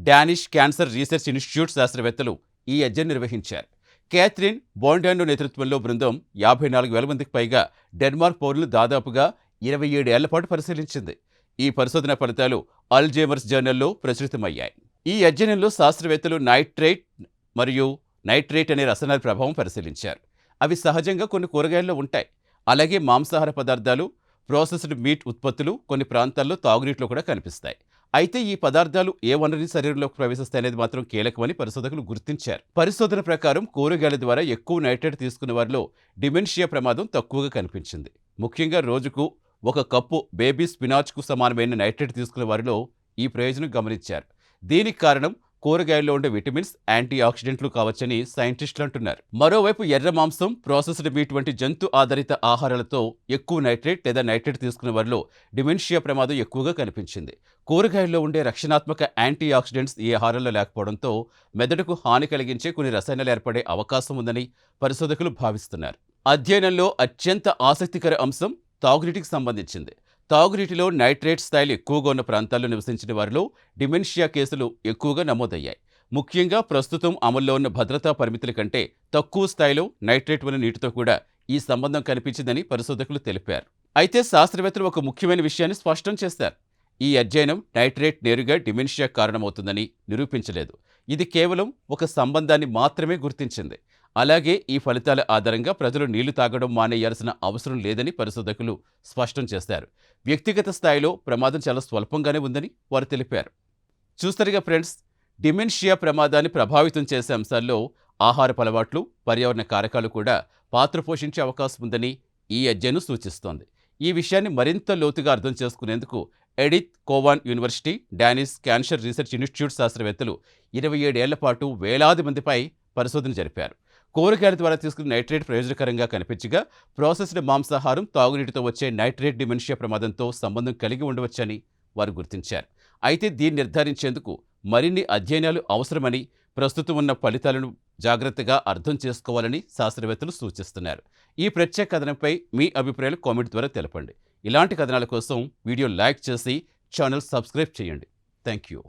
Danish cancer research institute శాస్త్రవేత్తలు ఈ అధ్యయనం నిర్వహించారు. క్యాథరిన్ బోండాండో నేతృత్వంలో బృందం 54,000 మందికి పైగా డెన్మార్క్ పౌరులు దాదాపుగా 27 ఏళ్ల పాటు పరిశీలించింది. ఈ పరిశోధన ఫలితాలు అల్జైమర్స్ జర్నల్లో ప్రచురితమయ్యాయి. ఈ అధ్యయనంలో శాస్త్రవేత్తలు నైట్రేట్ మరియు నైట్రేట్ అనే రసాయనాల ప్రభావం పరిశీలించారు. అవి సహజంగా కొన్ని కూరగాయల్లో ఉంటాయి. అలాగే మాంసాహార పదార్థాలు, ప్రాసెస్డ్ మీట్ ఉత్పత్తులు కొన్ని ప్రాంతాల్లో తాగునీటిలో కూడా కనిపిస్తాయి. అయితే ఈ పదార్థాలు ఏ వనరుని శరీరంలోకి ప్రవేశిస్తాయనేది మాత్రం కీలకమని పరిశోధకులు గుర్తించారు. పరిశోధన ప్రకారం కూరగాయల ద్వారా ఎక్కువ నైట్రేట్ తీసుకున్న వారిలో డిమెన్షియా ప్రమాదం తక్కువగా కనిపించింది. ముఖ్యంగా రోజుకు 1 కప్పు బేబీ స్పినాచ్కు సమానమైన నైట్రేట్ తీసుకున్న వారిలో ఈ ప్రయోజనం గమనించారు. దీనికి కారణం కూరగాయల్లో ఉండే విటమిన్స్, యాంటీ ఆక్సిడెంట్లు కావచ్చని సైంటిస్టులు అంటున్నారు. మరోవైపు ఎర్ర మాంసం, ప్రాసెస్డ్ మీట్ వంటి జంతు ఆధారిత ఆహారాలతో ఎక్కువ నైట్రేట్ లేదా నైట్రేట్ తీసుకున్న వారిలో డిమెన్షియా ప్రమాదం ఎక్కువగా కనిపించింది. కూరగాయల్లో ఉండే రక్షణాత్మక యాంటీ ఆక్సిడెంట్స్ ఈ ఆహారంలో లేకపోవడంతో మెదడుకు హాని కలిగించే కొన్ని రసాయనాలు ఏర్పడే అవకాశం ఉందని పరిశోధకులు భావిస్తున్నారు. అధ్యయనంలో అత్యంత ఆసక్తికర అంశం తాగునీటికి సంబంధించింది. తాగునీటిలో నైట్రేట్ స్థాయిలు ఎక్కువగా ఉన్న ప్రాంతాల్లో నివసించిన వారిలో డిమెన్షియా కేసులు ఎక్కువగా నమోదయ్యాయి. ముఖ్యంగా ప్రస్తుతం అమల్లో ఉన్న భద్రతా పరిమితుల కంటే తక్కువ స్థాయిలో నైట్రేట్ ఉన్న నీటితో కూడా ఈ సంబంధం కనిపించిందని పరిశోధకులు తెలిపారు. అయితే శాస్త్రవేత్తలు ఒక ముఖ్యమైన విషయాన్ని స్పష్టం చేశారు. ఈ అధ్యయనం నైట్రేట్ నేరుగా డిమెన్షియా కారణమవుతుందని నిరూపించలేదు. ఇది కేవలం ఒక సంబంధాన్ని మాత్రమే గుర్తించింది. అలాగే ఈ ఫలితాల ఆధారంగా ప్రజలు నీళ్లు తాగడం మానేయాల్సిన అవసరం లేదని పరిశోధకులు స్పష్టం చేశారు. వ్యక్తిగత స్థాయిలో ప్రమాదం చాలా స్వల్పంగానే ఉందని వారు తెలిపారు. చూస్తారుగా ఫ్రెండ్స్, డిమెన్షియా ప్రమాదాన్ని ప్రభావితం చేసే అంశాల్లో ఆహారపు అలవాట్లు, పర్యావరణ కారకాలు కూడా పాత్ర పోషించే అవకాశం ఉందని ఈ అధ్యయనం సూచిస్తోంది. ఈ విషయాన్ని మరింత లోతుగా అర్థం చేసుకునేందుకు Edith Cowan university, Danish cancer research institute శాస్త్రవేత్తలు 27 ఏళ్ల పాటు వేలాది మందిపై పరిశోధన జరిపారు. కూరగాయల ద్వారా తీసుకున్న నైట్రేట్ ప్రయోజనకరంగా కనిపించగా, ప్రాసెస్డ్ మాంసాహారం, తాగునీటితో వచ్చే నైట్రేట్ డిమెన్షియా ప్రమాదంతో సంబంధం కలిగి ఉండవచ్చని వారు గుర్తించారు. అయితే దీన్ని నిర్ధారించేందుకు మరిన్ని అధ్యయనాలు అవసరమని, ప్రస్తుతం ఉన్న ఫలితాలను జాగ్రత్తగా అర్థం చేసుకోవాలని శాస్త్రవేత్తలు సూచిస్తున్నారు. ఈ ప్రత్యేక కథనంపై మీ అభిప్రాయాలు కామెంట్ ద్వారా తెలపండి. ఇలాంటి కథనాల కోసం వీడియో లైక్ చేసి ఛానల్ సబ్స్క్రైబ్ చేయండి. Thank you.